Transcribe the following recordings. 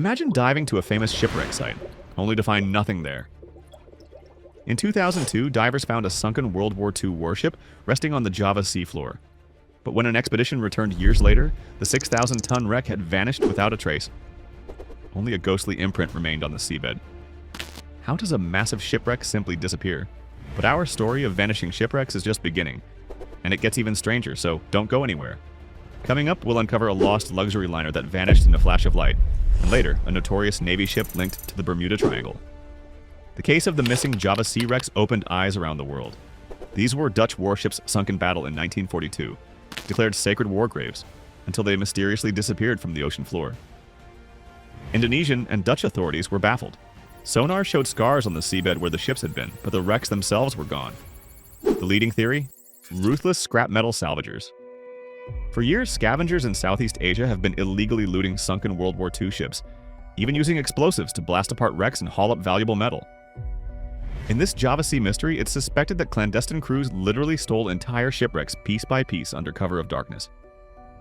Imagine diving to a famous shipwreck site, only to find nothing there. In 2002, divers found a sunken World War II warship resting on the Java seafloor. But when an expedition returned years later, the 6,000-ton wreck had vanished without a trace. Only a ghostly imprint remained on the seabed. How does a massive shipwreck simply disappear? But our story of vanishing shipwrecks is just beginning, and it gets even stranger, so don't go anywhere. Coming up, we'll uncover a lost luxury liner that vanished in a flash of light, and later, a notorious Navy ship linked to the Bermuda Triangle. The case of the missing Java Sea wrecks opened eyes around the world. These were Dutch warships sunk in battle in 1942, declared sacred war graves, until they mysteriously disappeared from the ocean floor. Indonesian and Dutch authorities were baffled. Sonar showed scars on the seabed where the ships had been, but the wrecks themselves were gone. The leading theory? Ruthless scrap metal salvagers. For years, scavengers in Southeast Asia have been illegally looting sunken World War II ships, even using explosives to blast apart wrecks and haul up valuable metal. In this Java Sea mystery, it's suspected that clandestine crews literally stole entire shipwrecks piece by piece under cover of darkness.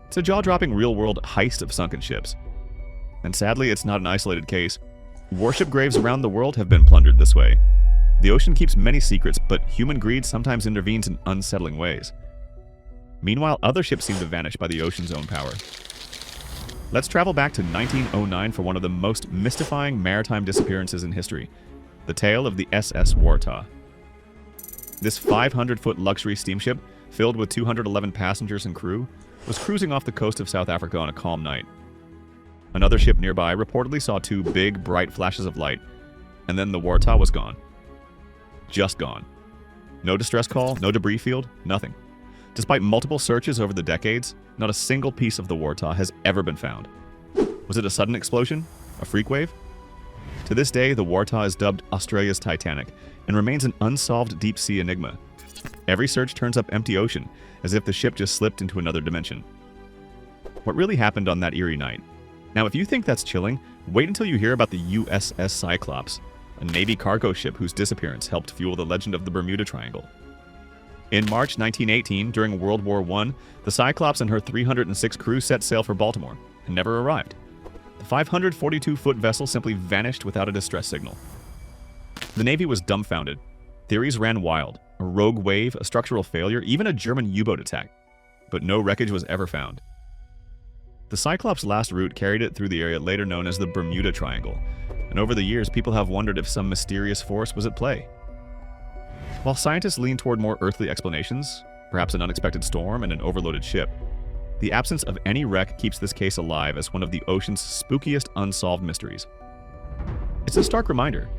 It's a jaw-dropping real-world heist of sunken ships. And sadly, it's not an isolated case. Warship graves around the world have been plundered this way. The ocean keeps many secrets, but human greed sometimes intervenes in unsettling ways. Meanwhile, other ships seem to vanish by the ocean's own power. Let's travel back to 1909 for one of the most mystifying maritime disappearances in history, the tale of the SS Warta. This 500-foot luxury steamship, filled with 211 passengers and crew, was cruising off the coast of South Africa on a calm night. Another ship nearby reportedly saw two big, bright flashes of light, and then the Warta was gone. Just gone. No distress call, no debris field, nothing. Despite multiple searches over the decades, not a single piece of the Warta has ever been found. Was it a sudden explosion? A freak wave? To this day, the Warta is dubbed Australia's Titanic and remains an unsolved deep-sea enigma. Every search turns up empty ocean, as if the ship just slipped into another dimension. What really happened on that eerie night? Now, if you think that's chilling, wait until you hear about the USS Cyclops, a Navy cargo ship whose disappearance helped fuel the legend of the Bermuda Triangle. In March 1918, during World War I, the Cyclops and her 306 crew set sail for Baltimore and never arrived. The 542-foot vessel simply vanished without a distress signal. The Navy was dumbfounded. Theories ran wild: a rogue wave, a structural failure, even a German U-boat attack. But no wreckage was ever found. The Cyclops' last route carried it through the area later known as the Bermuda Triangle, and over the years people have wondered if some mysterious force was at play. While scientists lean toward more earthly explanations, perhaps an unexpected storm and an overloaded ship, the absence of any wreck keeps this case alive as one of the ocean's spookiest unsolved mysteries. It's a stark reminder: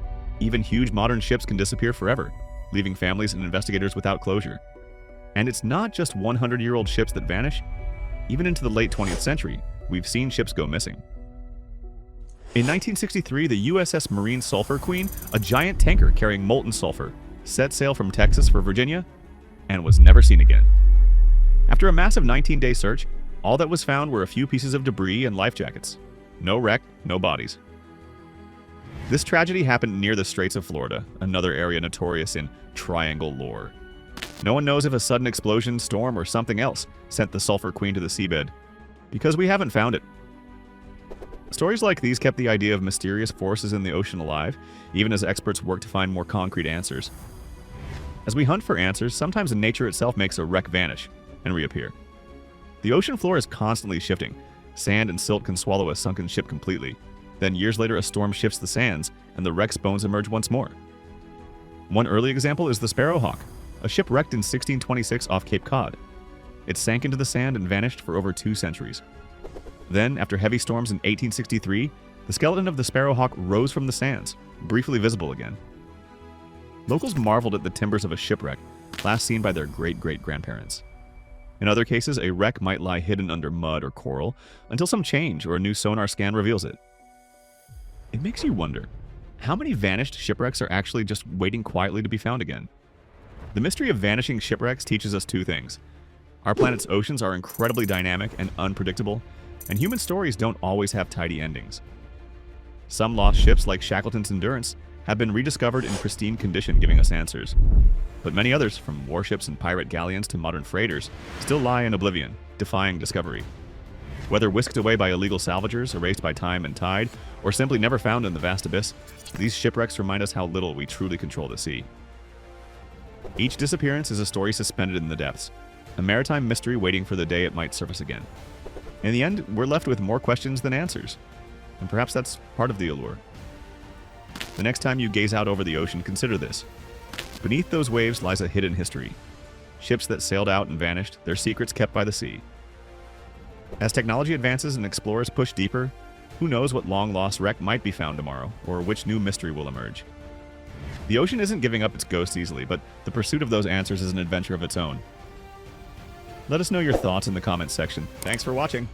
even huge modern ships can disappear forever, leaving families and investigators without closure. And it's not just 100-year-old ships that vanish. Even into the late 20th century, we've seen ships go missing. In 1963, the USS Marine Sulphur Queen, a giant tanker carrying molten sulfur, set sail from Texas for Virginia and was never seen again. After a massive 19-day search, all that was found were a few pieces of debris and life jackets. No wreck, no bodies. This tragedy happened near the Straits of Florida, another area notorious in triangle lore. No one knows if a sudden explosion, storm, or something else sent the Sulphur Queen to the seabed, because we haven't found it. Stories like these kept the idea of mysterious forces in the ocean alive, even as experts work to find more concrete answers. As we hunt for answers, sometimes nature itself makes a wreck vanish and reappear. The ocean floor is constantly shifting. Sand and silt can swallow a sunken ship completely. Then years later, a storm shifts the sands, and the wreck's bones emerge once more. One early example is the Sparrowhawk, a ship wrecked in 1626 off Cape Cod. It sank into the sand and vanished for over 2 centuries. Then, after heavy storms in 1863, the skeleton of the Sparrowhawk rose from the sands, briefly visible again. Locals marveled at the timbers of a shipwreck, last seen by their great-great-grandparents. In other cases, a wreck might lie hidden under mud or coral until some change or a new sonar scan reveals it. It makes you wonder, how many vanished shipwrecks are actually just waiting quietly to be found again? The mystery of vanishing shipwrecks teaches us 2 things. Our planet's oceans are incredibly dynamic and unpredictable, and human stories don't always have tidy endings. Some lost ships, like Shackleton's Endurance, have been rediscovered in pristine condition, giving us answers. But many others, from warships and pirate galleons to modern freighters, still lie in oblivion, defying discovery. Whether whisked away by illegal salvagers, erased by time and tide, or simply never found in the vast abyss, these shipwrecks remind us how little we truly control the sea. Each disappearance is a story suspended in the depths, a maritime mystery waiting for the day it might surface again. In the end, we're left with more questions than answers, and perhaps that's part of the allure. The next time you gaze out over the ocean, consider this. Beneath those waves lies a hidden history. Ships that sailed out and vanished, their secrets kept by the sea. As technology advances and explorers push deeper, who knows what long-lost wreck might be found tomorrow, or which new mystery will emerge. The ocean isn't giving up its ghosts easily, but the pursuit of those answers is an adventure of its own. Let us know your thoughts in the comments section. Thanks for watching.